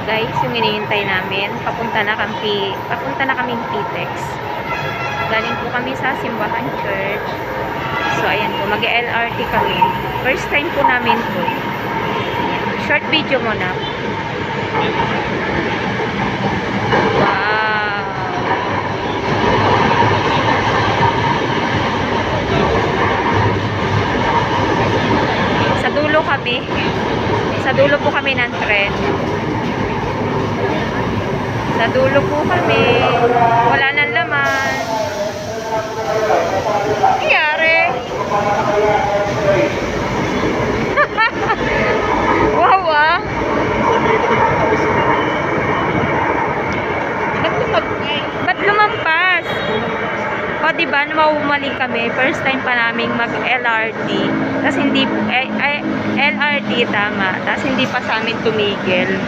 Guys, yung hinihintay namin, papunta na kaming Pitex. Galing po kami sa Simbahan Church. So, ayan po, mag-LRT kami. First time po namin po. Short video muna. Wow! Sa dulo kami. Sa dulo po kami ng tren. Sa dulo po kami. Wala nang laman. Nangyari? Wow ah. Ba't lumampas? O diba, mauumali kami. First time pa namin mag-LRT. Tapos hindi, LRT tama. Tapos hindi pa sa amin tumigil.